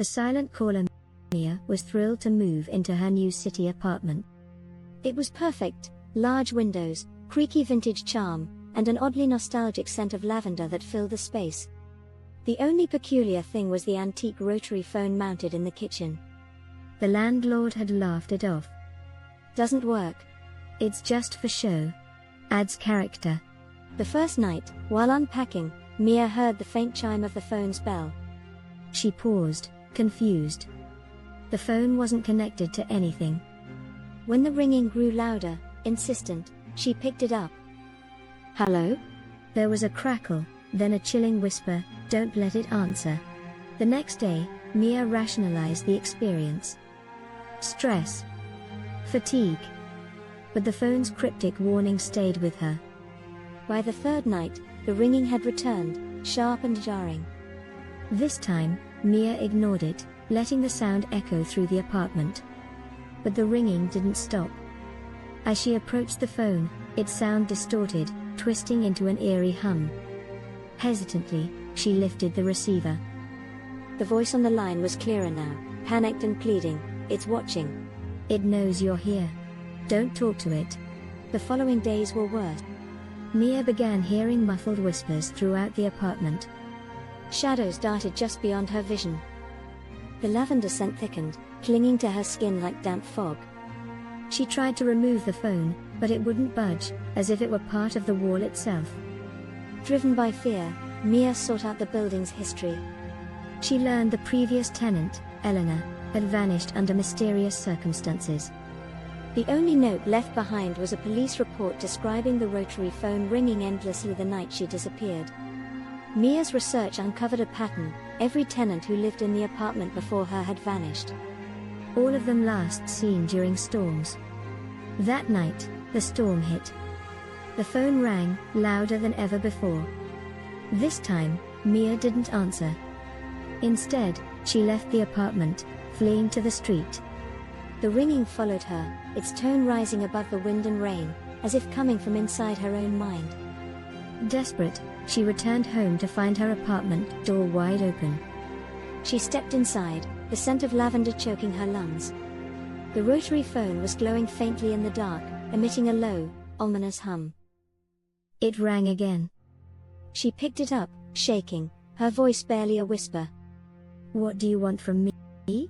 The silent caller Mia was thrilled to move into her new city apartment. It was perfect, large windows, creaky vintage charm, and an oddly nostalgic scent of lavender that filled the space. The only peculiar thing was the antique rotary phone mounted in the kitchen. The landlord had laughed it off. "Doesn't work. It's just for show. Adds character." The first night, while unpacking, Mia heard the faint chime of the phone's bell. She paused, confused. The phone wasn't connected to anything. When the ringing grew louder, insistent, she picked it up. "Hello?" There was a crackle, then a chilling whisper, "Don't let it answer." The next day, Mia rationalized the experience. Stress. Fatigue. But the phone's cryptic warning stayed with her. By the third night, the ringing had returned, sharp and jarring. This time, Mia ignored it, letting the sound echo through the apartment. But the ringing didn't stop. As she approached the phone, its sound distorted, twisting into an eerie hum. Hesitantly, she lifted the receiver. The voice on the line was clearer now, panicked and pleading, "It's watching. It knows you're here. Don't talk to it." The following days were worse. Mia began hearing muffled whispers throughout the apartment. Shadows darted just beyond her vision. The lavender scent thickened, clinging to her skin like damp fog. She tried to remove the phone, but it wouldn't budge, as if it were part of the wall itself. Driven by fear, Mia sought out the building's history. She learned the previous tenant, Eleanor, had vanished under mysterious circumstances. The only note left behind was a police report describing the rotary phone ringing endlessly the night she disappeared. Mia's research uncovered a pattern: every tenant who lived in the apartment before her had vanished. All of them last seen during storms. That night, the storm hit. The phone rang, louder than ever before. This time, Mia didn't answer. Instead, she left the apartment, fleeing to the street. The ringing followed her, its tone rising above the wind and rain, as if coming from inside her own mind. Desperate, she returned home to find her apartment door wide open. She stepped inside, the scent of lavender choking her lungs. The rotary phone was glowing faintly in the dark, emitting a low, ominous hum. It rang again. She picked it up, shaking, her voice barely a whisper. "What do you want from me?"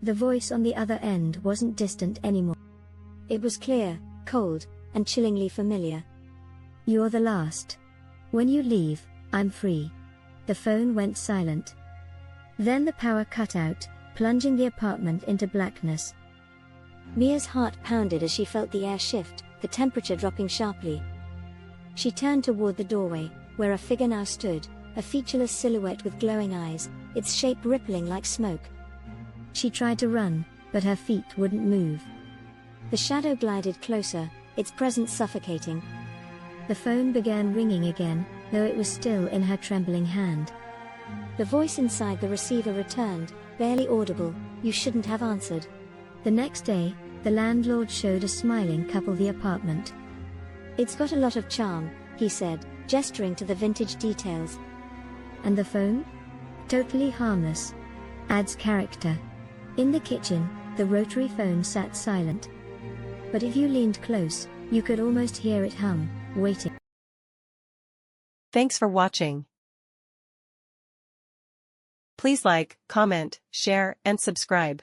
The voice on the other end wasn't distant anymore. It was clear, cold, and chillingly familiar. "You're the last. When you leave, I'm free." The phone went silent. Then the power cut out, plunging the apartment into blackness. Mia's heart pounded as she felt the air shift, the temperature dropping sharply. She turned toward the doorway, where a figure now stood, a featureless silhouette with glowing eyes, its shape rippling like smoke. She tried to run, but her feet wouldn't move. The shadow glided closer, its presence suffocating. The phone began ringing again, though it was still in her trembling hand. The voice inside the receiver returned, barely audible, "You shouldn't have answered." The next day, the landlord showed a smiling couple the apartment. "It's got a lot of charm," he said, gesturing to the vintage details. "And the phone? Totally harmless. Adds character." In the kitchen, the rotary phone sat silent. But if you leaned close, you could almost hear it hum, waiting. Thanks for watching. Please like, comment, share, and subscribe.